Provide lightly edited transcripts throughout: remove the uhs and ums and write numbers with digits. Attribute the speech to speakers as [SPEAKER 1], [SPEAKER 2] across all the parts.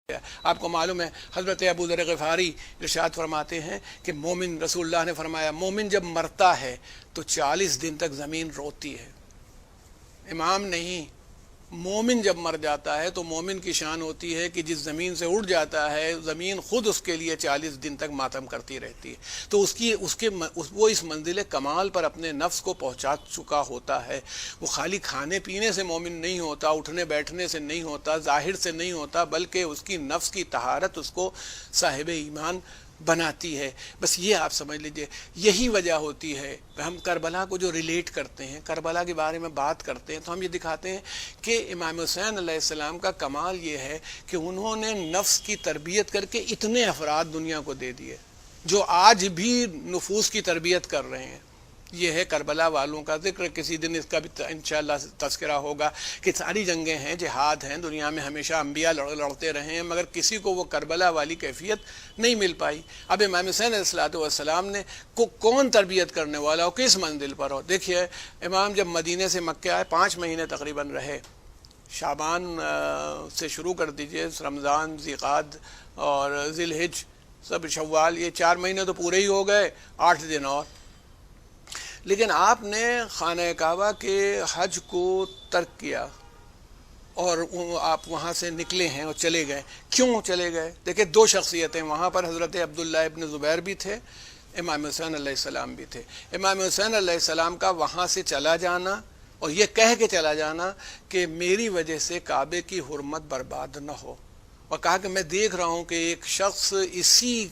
[SPEAKER 1] آپ کو معلوم ہے حضرت ابو ذر غفاری ارشاد فرماتے ہیں کہ مومن، رسول اللہ نے فرمایا مومن جب مرتا ہے تو 40 دن تک زمین روتی ہے. امام نہیں، مومن جب مر جاتا ہے تو مومن کی شان ہوتی ہے کہ جس زمین سے اٹھ جاتا ہے زمین خود اس کے لیے 40 دن تک ماتم کرتی رہتی ہے. تو وہ اس منزل کمال پر اپنے نفس کو پہنچا چکا ہوتا ہے. وہ خالی کھانے پینے سے مومن نہیں ہوتا، اٹھنے بیٹھنے سے نہیں ہوتا، ظاہر سے نہیں ہوتا، بلکہ اس کی نفس کی طہارت اس کو صاحب ایمان بناتی ہے. بس یہ آپ سمجھ لیجئے، یہی وجہ ہوتی ہے. ہم کربلا کو جو ریلیٹ کرتے ہیں، کربلا کے بارے میں بات کرتے ہیں، تو ہم یہ دکھاتے ہیں کہ امام حسین علیہ السلام کا کمال یہ ہے کہ انہوں نے نفس کی تربیت کر کے اتنے افراد دنیا کو دے دیے جو آج بھی نفوس کی تربیت کر رہے ہیں. یہ ہے کربلا والوں کا ذکر. کسی دن اس کا بھی انشاءاللہ تذکرہ ہوگا کہ ساری جنگیں ہیں، جہاد ہیں، دنیا میں ہمیشہ انبیاء لڑتے رہے ہیں، مگر کسی کو وہ کربلا والی کیفیت نہیں مل پائی. اب امام حسین علیہ السلام نے کون تربیت کرنے والا ہو، کس منزل پر ہو. دیکھیے امام جب مدینے سے مکہ آئے 5 مہینے تقریباً رہے. شعبان سے شروع کر دیجئے، رمضان، ذیقعد اور ذی الحج، سب شوال، یہ 4 مہینے تو پورے ہی ہو گئے، 8 دن اور. لیکن آپ نے خانہ کعبہ کے حج کو ترک کیا اور آپ وہاں سے نکلے ہیں اور چلے گئے. کیوں چلے گئے؟ دیکھیں 2 شخصیتیں وہاں پر، حضرت عبداللہ ابن زبیر بھی تھے، امام حسین علیہ السلام بھی تھے. امام حسین علیہ السلام کا وہاں سے چلا جانا اور یہ کہہ کے چلا جانا کہ میری وجہ سے کعبے کی حرمت برباد نہ ہو، اور کہا کہ میں دیکھ رہا ہوں کہ ایک شخص اسی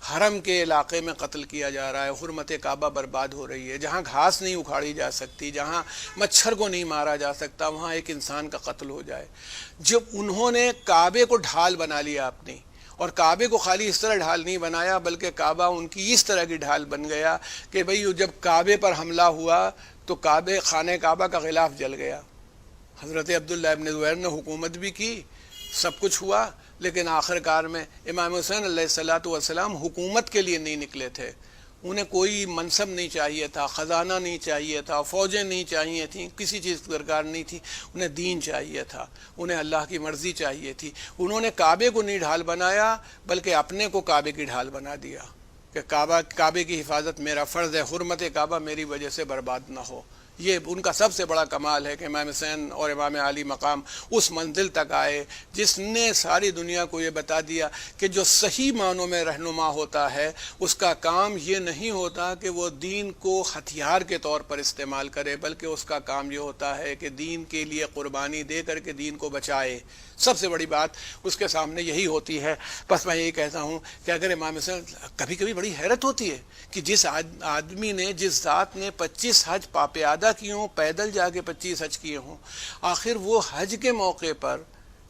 [SPEAKER 1] حرم کے علاقے میں قتل کیا جا رہا ہے، حرمت کعبہ برباد ہو رہی ہے. جہاں گھاس نہیں اکھاڑی جا سکتی، جہاں مچھر کو نہیں مارا جا سکتا، وہاں ایک انسان کا قتل ہو جائے. جب انہوں نے کعبے کو ڈھال بنا لیا اپنی، اور کعبے کو خالی اس طرح ڈھال نہیں بنایا بلکہ کعبہ ان کی اس طرح کی ڈھال بن گیا کہ بھئی جب کعبے پر حملہ ہوا تو خانہ کعبہ کا غلاف جل گیا. حضرت عبداللہ ابن زبیر نے حکومت بھی کی، سب کچھ ہوا، لیکن آخر کار میں امام حسین علیہ السلام حکومت کے لیے نہیں نکلے تھے. انہیں کوئی منصب نہیں چاہیے تھا، خزانہ نہیں چاہیے تھا، فوجیں نہیں چاہیے تھیں، کسی چیز کی درکار نہیں تھی. انہیں دین چاہیے تھا، انہیں اللہ کی مرضی چاہیے تھی. انہوں نے کعبے کو نہیں ڈھال بنایا بلکہ اپنے کو کعبے کی ڈھال بنا دیا کہ کعبے کی حفاظت میرا فرض ہے، حرمت کعبہ میری وجہ سے برباد نہ ہو. یہ ان کا سب سے بڑا کمال ہے کہ امام حسین اور امام علی مقام اس منزل تک آئے جس نے ساری دنیا کو یہ بتا دیا کہ جو صحیح معنوں میں رہنما ہوتا ہے اس کا کام یہ نہیں ہوتا کہ وہ دین کو ہتھیار کے طور پر استعمال کرے، بلکہ اس کا کام یہ ہوتا ہے کہ دین کے لیے قربانی دے کر کے دین کو بچائے. سب سے بڑی بات اس کے سامنے یہی ہوتی ہے. بس میں یہی کہتا ہوں کہ اگر امام حسین، کبھی کبھی بڑی حیرت ہوتی ہے کہ جس آدمی نے، جس ذات نے 25 حج پیادہ کیے ہوں، پیدل جا کے 25 حج کیے ہوں، آخر وہ حج کے موقع پر،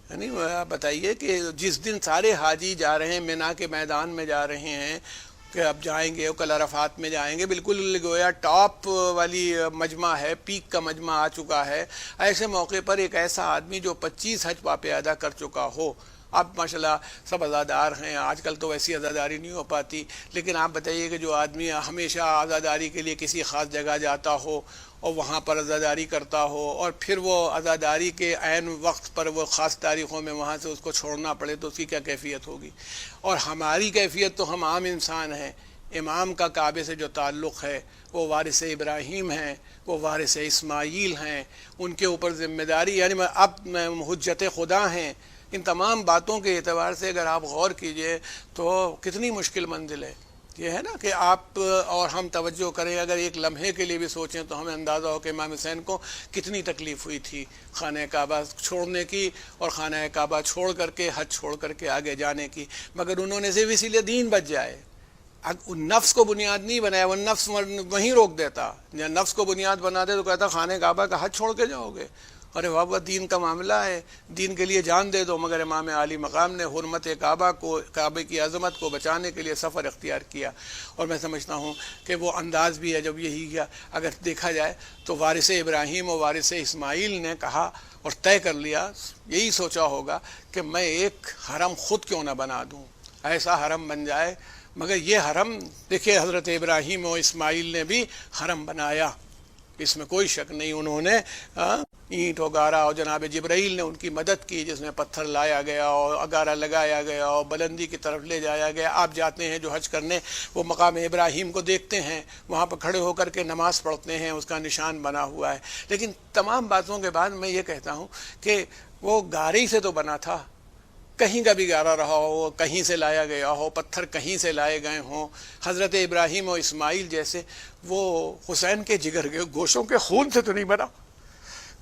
[SPEAKER 1] یعنی آپ بتائیے کہ جس دن سارے حاجی جا رہے ہیں، مینا کے میدان میں جا رہے ہیں کہ اب جائیں گے کل عرفات میں جائیں گے، بالکل گویا ٹاپ والی مجمع ہے، پیک کا مجمع آ چکا ہے. ایسے موقع پر ایک ایسا آدمی جو 25 حج پیادہ کر چکا ہو. اب ماشاءاللہ سب عزادار ہیں، آج کل تو ویسی عزاداری نہیں ہو پاتی، لیکن آپ بتائیے کہ جو آدمی ہمیشہ عزاداری کے لیے کسی خاص جگہ جاتا ہو اور وہاں پر عزاداری کرتا ہو، اور پھر وہ عزاداری کے عین وقت پر وہ خاص تاریخوں میں وہاں سے اس کو چھوڑنا پڑے تو اس کی کیا کیفیت ہوگی. اور ہماری کیفیت تو ہم عام انسان ہیں. امام کا کعبے سے جو تعلق ہے وہ وارث ابراہیم ہیں، وہ وارث اسماعیل ہیں، ان کے اوپر ذمہ داری، یعنی اب حجت خدا ہیں. ان تمام باتوں کے اعتبار سے اگر آپ غور کیجئے تو کتنی مشکل منزل ہے. یہ ہے نا کہ آپ اور ہم توجہ کریں، اگر ایک لمحے کے لیے بھی سوچیں تو ہمیں اندازہ ہو کہ امام حسین کو کتنی تکلیف ہوئی تھی خانہ کعبہ چھوڑنے کی، اور خانہ کعبہ چھوڑ کر کے، حج چھوڑ کر کے آگے جانے کی. مگر انہوں نے صرف اسی لیے دین بچ جائے. نفس کو بنیاد نہیں بنایا، وہ نفس وہیں روک دیتا. یا نفس کو بنیاد بنا دے تو کہتا خانہ کعبہ کا حج چھوڑ کے جاؤ گے، ارے بابا دین کا معاملہ ہے، دین کے لیے جان دے دو. مگر امام علی مقام نے حرمت کعبہ کو، کعبے کی عظمت کو بچانے کے لیے سفر اختیار کیا. اور میں سمجھتا ہوں کہ وہ انداز بھی ہے جب یہی کیا. اگر دیکھا جائے تو وارث ابراہیم اور وارث اسماعیل نے کہا اور طے کر لیا، یہی سوچا ہوگا کہ میں ایک حرم خود کیوں نہ بنا دوں، ایسا حرم بن جائے. مگر یہ حرم دیکھیے حضرت ابراہیم اور اسماعیل نے بھی حرم بنایا، اس میں کوئی شک نہیں. انہوں نے اینٹ و گارا، اور جناب جبرائیل نے ان کی مدد کی جس میں پتھر لایا گیا اور اگارا لگایا گیا اور بلندی کی طرف لے جایا گیا۔ آپ جاتے ہیں جو حج کرنے، وہ مقام ابراہیم کو دیکھتے ہیں، وہاں پر کھڑے ہو کر کے نماز پڑھتے ہیں، اس کا نشان بنا ہوا ہے۔ لیکن تمام باتوں کے بعد میں یہ کہتا ہوں کہ وہ گارے سے تو بنا تھا، کہیں کا بھی گارا رہا ہو، کہیں سے لایا گیا ہو، پتھر کہیں سے لائے گئے ہوں۔ حضرت ابراہیم اور اسماعیل جیسے وہ حسین کے جگر کے گوشوں کے خون سے تو نہیں بنا۔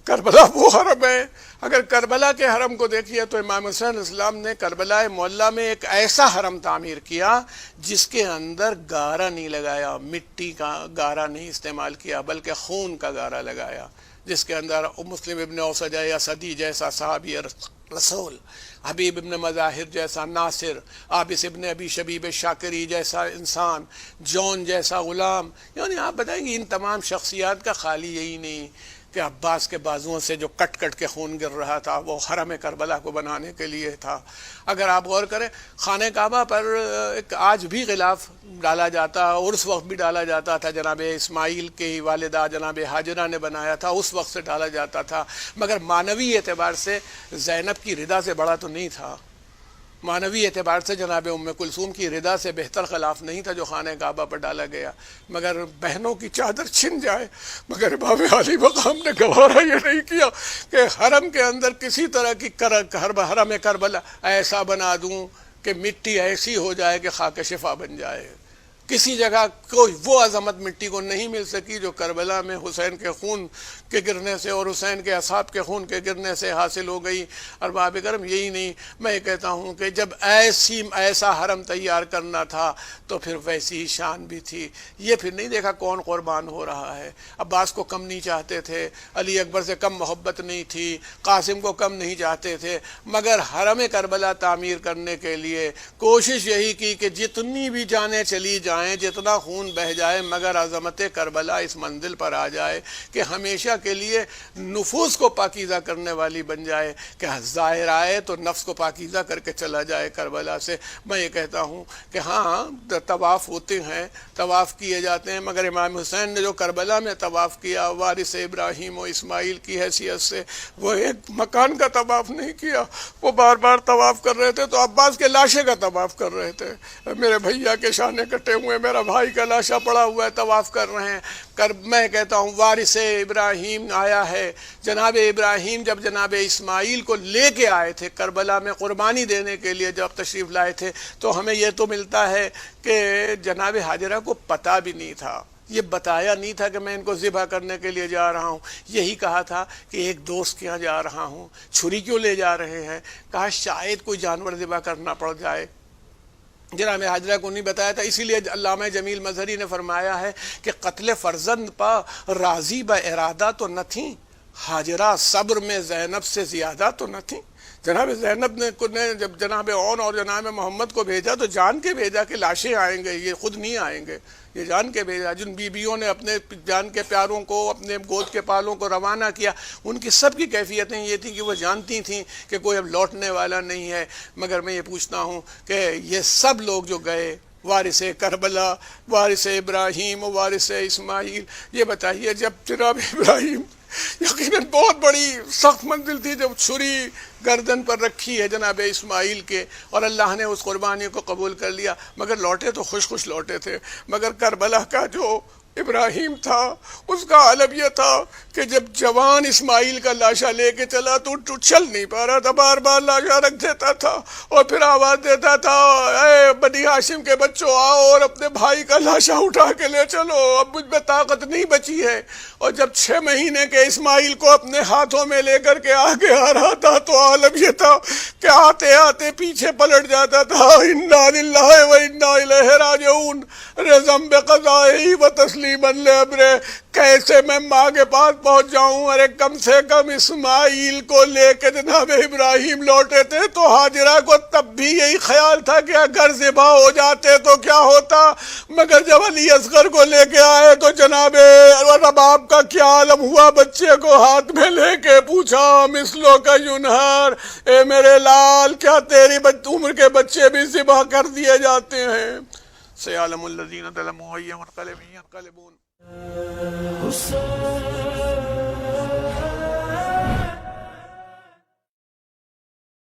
[SPEAKER 1] کربلا وہ حرم ہے، اگر کربلا کے حرم کو دیکھیے تو امام حسین علیہ السلام نے کربلا معلیٰ میں ایک ایسا حرم تعمیر کیا جس کے اندر گارا نہیں لگایا، مٹی کا گارا نہیں استعمال کیا، بلکہ خون کا گارا لگایا، جس کے اندر مسلم ابن اوسج اسدی جیسا صحابی رسول، حبیب ابن مظاہر جیسا ناصر، عابس ابن ابی شبیب شاکری جیسا انسان، جون جیسا غلام، یعنی آپ بتائیں گے ان تمام شخصیات کا خالی یہی نہیں کہ عباس کے بازوؤں سے جو کٹ کٹ کے خون گر رہا تھا وہ حرم کربلا کو بنانے کے لیے تھا۔ اگر آپ غور کریں خانہ کعبہ پر ایک آج بھی غلاف ڈالا جاتا اور اس وقت بھی ڈالا جاتا تھا، جناب اسماعیل کی والدہ جناب ہاجرہ نے بنایا تھا، اس وقت سے ڈالا جاتا تھا، مگر معنوی اعتبار سے زینب کی رضا سے بڑا تو نہیں تھا، معنوی اعتبار سے جناب ام کلثوم کی رضا سے بہتر خلاف نہیں تھا جو خانہ کعبہ پر ڈالا گیا۔ مگر بہنوں کی چادر چھن جائے، مگر امام علی مقام نے گوارا یہ نہیں کیا کہ حرم کے اندر کسی طرح کی حرم کربلا ایسا بنا دوں کہ مٹی ایسی ہو جائے کہ خاک شفا بن جائے۔ کسی جگہ کوئی وہ عظمت مٹی کو نہیں مل سکی جو کربلا میں حسین کے خون کے گرنے سے اور حسین کے اصحاب کے خون کے گرنے سے حاصل ہو گئی۔ ارباب کرم یہی نہیں، میں کہتا ہوں کہ جب ایسا حرم تیار کرنا تھا تو پھر ویسی ہی شان بھی تھی۔ یہ پھر نہیں دیکھا کون قربان ہو رہا ہے، عباس کو کم نہیں چاہتے تھے، علی اکبر سے کم محبت نہیں تھی، قاسم کو کم نہیں چاہتے تھے، مگر حرم کربلا تعمیر کرنے کے لیے کوشش یہی کی کہ جتنی بھی جانیں چلی جائیں، جتنا خون بہ جائے، مگر عظمت کربلا اس منزل پر آ جائے کہ ہمیشہ کے لیے نفوس کو پاکیزہ کرنے والی بن جائے، کہ ظاہر آئے تو نفس کو پاکیزہ کر کے چلا جائے کربلا سے۔ میں یہ کہتا ہوں کہ ہاں طواف ہوتے ہیں، طواف کیے جاتے ہیں، مگر امام حسین نے جو کربلا میں طواف کیا وارث ابراہیم و اسماعیل کی حیثیت سے، وہ ایک مکان کا طواف نہیں کیا، وہ بار بار طواف کر رہے تھے تو عباس کے لاشے کا طواف کر رہے تھے، میرے بھیا کے شانے کٹے ہوئے، میرا بھائی کا لاشا پڑا ہوا ہے، طواف کر رہے ہیں۔ میں کہتا ہوں وارث ابراہیم آیا ہے، جناب ابراہیم جب جناب اسماعیل کو لے کے آئے تھے کربلا میں قربانی دینے کے لیے جب تشریف لائے تھے، تو ہمیں یہ تو ملتا ہے کہ جناب ہاجرہ کو پتہ بھی نہیں تھا، یہ بتایا نہیں تھا کہ میں ان کو ذبح کرنے کے لیے جا رہا ہوں، یہی کہا تھا کہ ایک دوست کے یہاں جا رہا ہوں۔ چھری کیوں لے جا رہے ہیں؟ کہا شاید کوئی جانور ذبح کرنا پڑ جائے۔ جناب ہاجرہ کو نہیں بتایا تھا، اسی لیے علامہ جمیل مظہری نے فرمایا ہے کہ قتل فرزند پا راضی با ارادہ تو نہ تھیں، ہاجرہ صبر میں زینب سے زیادہ تو نہ تھیں۔ جناب زینب نے جب جناب اون اور جناب محمد کو بھیجا تو جان کے بھیجا کہ لاشیں آئیں گے، یہ خود نہیں آئیں گے، یہ جان کے بھیجا۔ جن بیویوں نے اپنے جان کے پیاروں کو، اپنے گود کے پالوں کو روانہ کیا، ان کی سب کی کیفیتیں یہ تھیں کہ وہ جانتی تھیں کہ کوئی اب لوٹنے والا نہیں ہے۔ مگر میں یہ پوچھتا ہوں کہ یہ سب لوگ جو گئے، وارث کربلا، وارث ابراہیم و وارث اسماعیل، یہ بتائیے جب جناب ابراہیم یقیناً بہت بڑی سخت منزل تھی جب چھری گردن پر رکھی ہے جناب اسماعیل کے، اور اللہ نے اس قربانی کو قبول کر لیا، مگر لوٹے تو خوش خوش لوٹے تھے۔ مگر کربلا کا جو ابراہیم تھا اس کا عالم یہ تھا کہ جب جوان اسماعیل کا لاشا لے کے چلا تو چل نہیں پا رہا تھا، بار بار لاشا رکھ دیتا تھا اور پھر آواز دیتا تھا اے بنی ہاشم کے بچوں آؤ اور اپنے بھائی کا لاشا اٹھا کے لے چلو، اب مجھ میں طاقت نہیں بچی ہے۔ اور جب 6 مہینے کے اسماعیل کو اپنے ہاتھوں میں لے کر کے آگے آ رہا تھا تو عالم یہ تھا کہ آتے آتے پیچھے پلٹ جاتا تھا، انا للہ و انا الیہ راجعون، رضم بقضائہ و تسلیما لامرہ، کیسے میں ماں کے پاس پہنچ جاؤں؟ ارے کم سے کم اسماعیل کو لے کے جناب ابراہیم لوٹے تھے تو ہاجرہ کو تب بھی یہی خیال تھا کہ اگر ذبح ہو جاتے تو کیا ہوتا، مگر جب علی اصغر کو لے کے آئے تو جناب رباب کا کیا عالم ہوا، بچے کو ہاتھ میں لے کے پوچھا مثلو کا ینہر، اے میرے لال کیا تیری عمر کے بچے بھی ذبح کر دیے جاتے ہیں؟ سیعلم الذین ظلموا أَيَّ مُنقلب ينقلبون۔